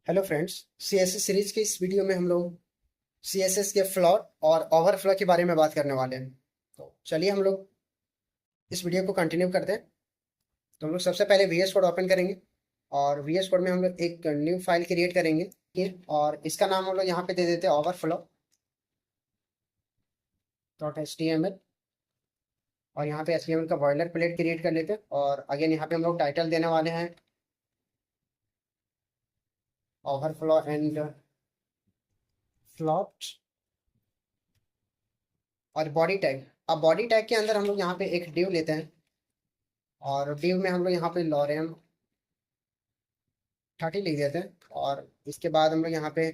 Hello friends. CSS series के इस video में हम लोग सीएसएस के फ्लॉ और ओवरफ्लो के बारे में बात करने वाले हैं। तो चलिए हम लोग इस वीडियो को कंटिन्यू करते हैं। तो हम लोग सबसे पहले वीएस कोड ओपन करेंगे और वीएस कोड में हम लोग एक न्यू फाइल क्रिएट करेंगे और इसका नाम हम लोग यहाँ पे दे देते हैं ओवरफ्लो डॉट HTML। और यहाँ पे HTML का बॉयलर प्लेट क्रिएट कर लेते हैं और अगेन यहाँ पे हम लोग टाइटल देने वाले हैं ओवरफ्लो एंड फ्लॉट और बॉडी टैग। अब बॉडी टैग के अंदर हम लोग यहाँ पे एक डिव लेते हैं और डिव में हम लोग यहाँ पे लॉरेम 30 लिख देते हैं और इसके बाद हम लोग यहाँ पे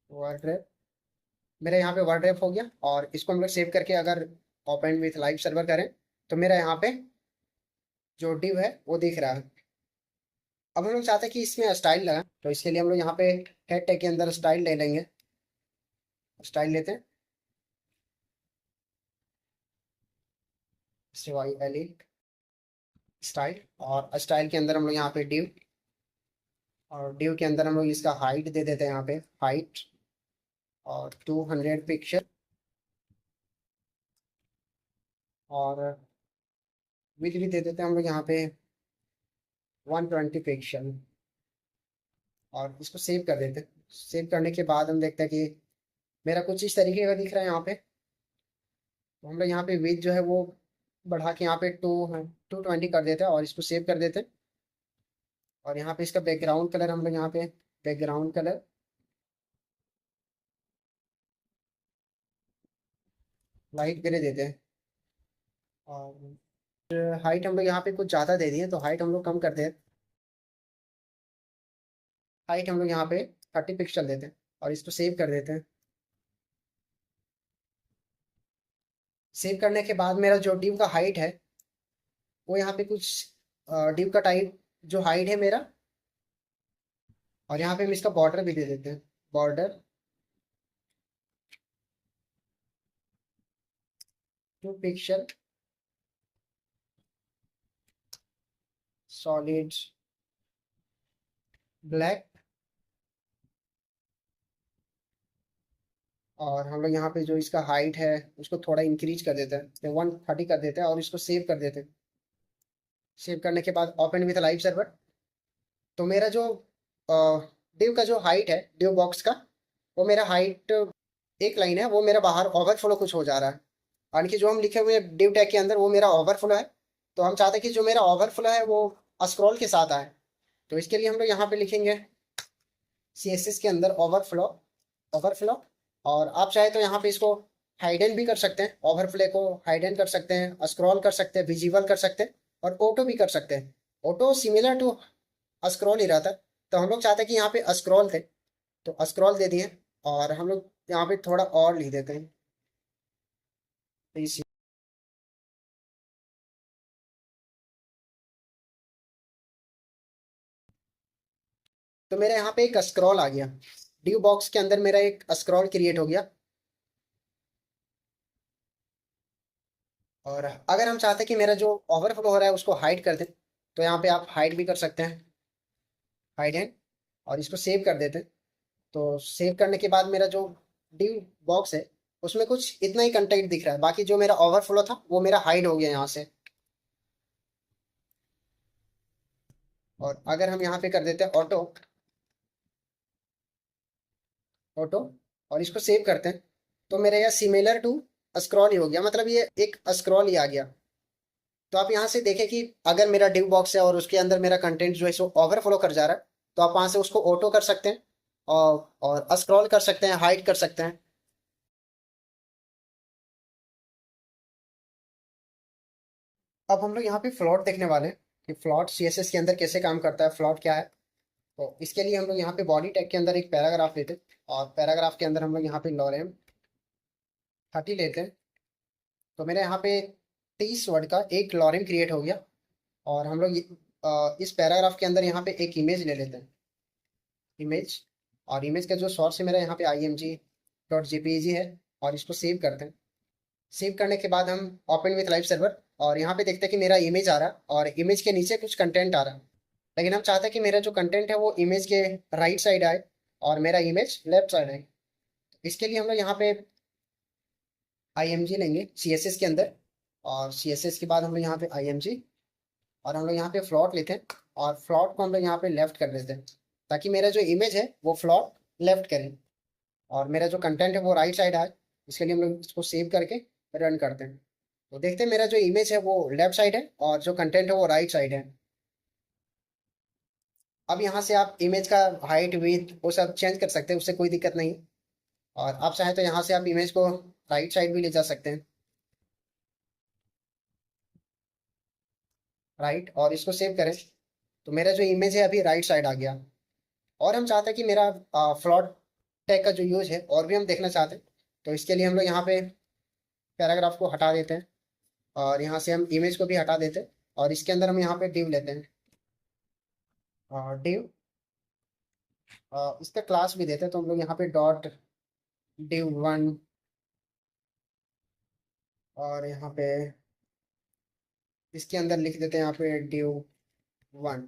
वर्ड मेरा यहाँ पे वर्ड हो गया और इसको हम लोग सेव करके अगर ओपन विथ लाइव सर्वर करें तो मेरा यहाँ पे जो डिव है वो दिख रहा है। अब हम लोग चाहते हैं कि इसमें स्टाइल लगाएं, तो इसके लिए हम लोग यहाँ पे हेड टैग के अंदर स्टाइल ले लेंगे। स्टाइल लेते हैं STYLE स्टाइल और स्टाइल के अंदर हम लोग यहाँ पे डिव और डिव के अंदर हम लोग इसका हाइट दे देते हैं यहाँ पे हाइट और 200 पिक्सल और विथ भी दे देते हैं हम लोग यहाँ पे 120 पिक्सल और इसको सेव कर देते हैं। सेव करने के बाद हम देखते हैं कि मेरा कुछ इस तरीके का दिख रहा है यहाँ पे। तो हम लोग यहाँ पे विथ जो है वो बढ़ा के यहाँ पे 220 कर देते हैं और इसको सेव कर देते हैं। और यहाँ पे इसका बैकग्राउंड कलर हम लोग यहाँ पे बैकग्राउंड कलर लाइट ग्रे देते हैं और हाइट हम लोग यहाँ पे कुछ ज़्यादा दे दिए तो हाइट हम लोग कम करते हैं। हाइट हम लोग यहाँ पे 30 पिक्सल देते हैं और इसको सेव कर देते हैं। सेव करने के बाद मेरा जो डिव का हाइट है वो यहाँ पे कुछ डिव का टाइप जो हाइट है मेरा और यहाँ पे हम इसका बॉर्डर भी दे देते हैं। बॉर्डर 2 पिक्सल सॉलिड ब्लैक और हम लोग यहाँ पे जो इसका हाइट है उसको थोड़ा इंक्रीज कर देते हैं 130 कर देते हैं और इसको सेव कर देते हैं। सेव करने के बाद ओपन विथ लाइव सर्वर। तो मेरा जो डिव का जो हाइट है डिव बॉक्स का वो मेरा हाइट एक लाइन है वो मेरा बाहर ओवरफ्लो कुछ हो जा रहा है यानी कि जो हम लिखे हुए डिव टैग के अंदर वो मेरा ओवरफ्लो है। तो हम चाहते हैं कि जो मेरा ओवरफ्लो है वो स्क्रॉल के साथ आए। तो इसके लिए हम लोग यहाँ पे लिखेंगे CSS के अंदर ओवरफ्लो ओवरफ्लो और आप चाहे तो यहाँ पे इसको हाइडन भी कर सकते हैं। ओवरफ्लो को हाइडन कर सकते हैं स्क्रॉल कर सकते हैं विजिबल कर सकते हैं और ऑटो भी कर सकते हैं। ऑटो सिमिलर टू स्क्रॉल ही रहता है। तो हम लोग चाहते हैं कि यहाँ पे स्क्रॉल थे तो स्क्रॉल दे दिए और हम लोग यहाँ पे थोड़ा और लिख देते हैं। तो मेरे यहाँ पे एक स्क्रॉल आ गया। ड्यू बॉक्स के अंदर मेरा एक स्क्रॉल क्रिएट हो गया और अगर हम चाहते हैं कि मेरा जो ओवरफ्लो हो रहा है उसको हाइड कर दें तो यहाँ पे आप हाइड भी कर सकते हैं हाइड है और इसको सेव कर देते हैं। तो सेव करने के बाद मेरा जो ड्यू बॉक्स है उसमें कुछ इतना ही कंटेंट दिख रहा है बाकी जो मेरा ओवरफ्लो था वो मेरा हाइड हो गया यहाँ से। और अगर हम यहाँ पे कर देते हैं ऑटो ऑटो और इसको सेव करते हैं तो मेरे यहाँ सिमिलर टू स्क्रॉल ही हो गया मतलब ये एक स्क्रॉल ही आ गया। तो आप यहाँ से देखें कि अगर मेरा डिव बॉक्स है और उसके अंदर मेरा कंटेंट जो है सो ओवरफ्लो कर जा रहा है तो आप वहाँ से उसको ऑटो कर सकते हैं और स्क्रॉल कर सकते हैं हाइड कर सकते हैं। अब हम लोग यहाँ पे फ्लॉट देखने वाले हैं कि फ्लॉट CSS के अंदर कैसे काम करता है फ्लॉट क्या है। तो इसके लिए हम लोग यहाँ पे बॉडी टैग के अंदर एक पैराग्राफ लेते हैं और पैराग्राफ के अंदर हम लोग यहाँ पे लॉरेम 30 लेते हैं। तो मेरे यहाँ पे 30 वर्ड का एक लॉरेम क्रिएट हो गया और हम लोग इस पैराग्राफ के अंदर यहाँ पे एक इमेज ले लेते हैं इमेज और इमेज का जो सोर्स है मेरा यहाँ पे img.jpg है और इसको सेव करते हैं। सेव करने के बाद हम ओपन विथ लाइव सर्वर और यहाँ पे देखते हैं कि मेरा इमेज आ रहा है और इमेज के नीचे कुछ कंटेंट आ रहा है। लेकिन हम चाहते हैं कि मेरा जो कंटेंट है वो इमेज के राइट साइड आए और मेरा इमेज लेफ्ट साइड आए। इसके लिए हम लोग यहाँ पे IMG लेंगे CSS के अंदर, और CSS के बाद हम लोग यहाँ पे IMG, और हम लोग यहाँ पे फ्लॉट लेते हैं और फ्लॉट को हम लोग यहाँ पे लेफ्ट कर देते हैं ताकि मेरा जो इमेज है वो फ्लॉट लेफ्ट करें और मेरा जो कंटेंट है वो राइट साइड आए। इसके लिए हम लोग इसको सेव करके रन करते हैं। तो देखते हैं मेरा जो इमेज है वो लेफ्ट साइड है और जो कंटेंट है वो राइट साइड है। अब यहाँ से आप इमेज का हाइट विड्थ वो सब चेंज कर सकते हैं, उससे कोई दिक्कत नहीं। और आप चाहें तो यहाँ से आप इमेज को राइट साइड भी ले जा सकते हैं, राइट, और इसको सेव करें। तो मेरा जो इमेज है अभी राइट साइड आ गया। और हम चाहते हैं कि मेरा फ्लॉट टैग का जो यूज है और भी हम देखना चाहते हैं। तो इसके लिए हम लोग यहाँ पे पैराग्राफ को हटा देते हैं और यहाँ से हम इमेज को भी हटा देते हैं और इसके अंदर हम यहाँ पे डिव लेते हैं, डिव, इसका क्लास भी देते हैं। तो हम लोग यहाँ पे डॉट div1, और यहाँ पे इसके अंदर लिख देते हैं यहाँ पे div1,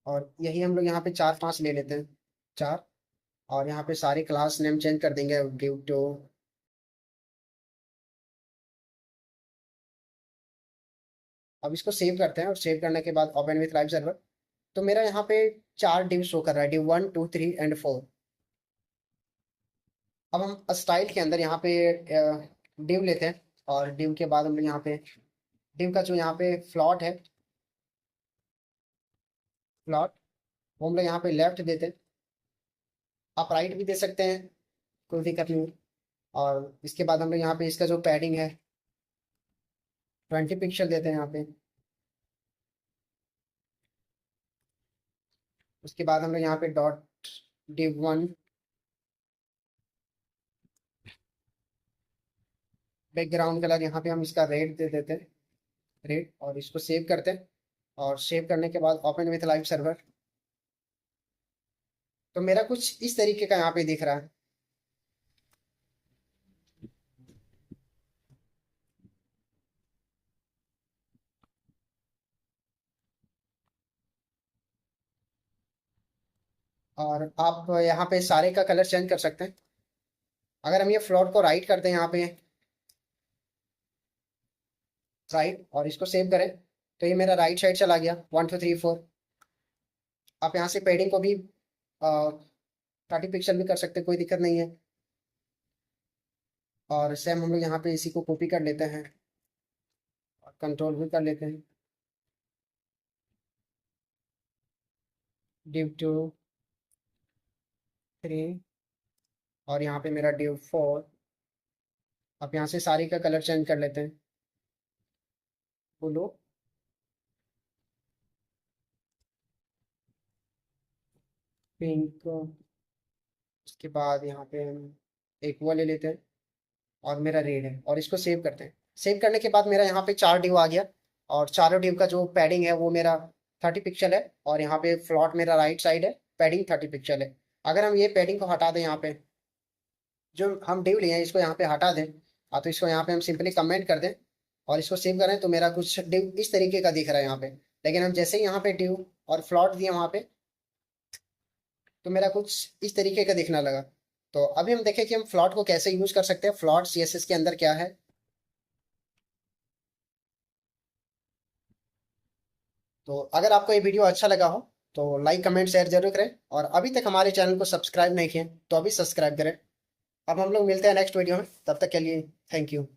और यही हम लोग यहाँ पे 4 5 ले लेते हैं, 4। और यहाँ पे सारे क्लास नेम चेंज कर देंगे div2। अब इसको सेव करते हैं और सेव करने के बाद ओपन विथ लाइव सर्वर। तो मेरा यहाँ पे 4 डिव शो कर रहा है, div1 2 3 एंड 4। अब हम स्टाइल के अंदर यहाँ पे डिव लेते हैं और डिव के बाद हम लोग यहाँ पे डिव का जो यहाँ पे फ्लॉट है, फ्लॉट, वो हम लोग यहाँ पे लेफ्ट देते हैं। आप राइट भी दे सकते हैं, कोई दिक्कत नहीं। और इसके बाद हम लोग यहाँ पे इसका जो पैडिंग है 20 पिक्सल देते हैं यहाँ पे। उसके बाद हम लोग यहाँ पे डॉट div1 बैकग्राउंड कलर, यहाँ पे हम इसका रेड दे देते हैं, रेड, और इसको सेव करते हैं। और सेव करने के बाद ओपन विथ लाइव सर्वर। तो मेरा कुछ इस तरीके का यहाँ पे दिख रहा है। और आप यहाँ पे सारे का कलर चेंज कर सकते हैं। अगर हम ये फ्लॉट को राइट करते हैं यहाँ पे, राइट, और इसको सेव करें, तो ये मेरा राइट साइड चला गया 1 2 3 4। आप यहाँ से पेडिंग को भी 30 पिक्सल भी कर सकते हैं, कोई दिक्कत नहीं है। और सेम हम लोग यहाँ पे इसी को कॉपी कर लेते हैं और कंट्रोल भी कर लेते हैं, div2 3, और यहाँ पे मेरा div4। अब यहाँ से सारी का कलर चेंज कर लेते हैं, ब्लू, पिंक। उसके बाद यहाँ पे हम एक वो ले लेते हैं और मेरा रेड है, और इसको सेव करते हैं। सेव करने के बाद मेरा यहाँ पे 4 डिव आ गया, और चारों डिव का जो पैडिंग है वो मेरा 30 पिक्सल है, और यहाँ पे फ्लॉट मेरा राइट साइड है, पैडिंग 30 पिक्सल है। अगर हम ये पैडिंग को हटा दें, यहाँ पे जो हम डिव लिए हैं इसको यहाँ पे हटा दें, तो इसको यहाँ पे हम सिंपली कमेंट कर दें और इसको सेव करें, तो मेरा कुछ डिव इस तरीके का दिख रहा है यहाँ पे। लेकिन हम जैसे ही यहाँ पे डिव और फ्लॉट दिए वहाँ पे, तो मेरा कुछ इस तरीके का दिखना लगा। तो अभी हम देखें कि हम फ्लॉट को कैसे यूज कर सकते हैं, फ्लॉट CSS के अंदर क्या है। तो अगर आपको ये वीडियो अच्छा लगा हो तो लाइक कमेंट शेयर जरूर करें, और अभी तक हमारे चैनल को सब्सक्राइब नहीं किए तो अभी सब्सक्राइब करें। अब हम लोग मिलते हैं नेक्स्ट वीडियो में, तब तक के लिए थैंक यू।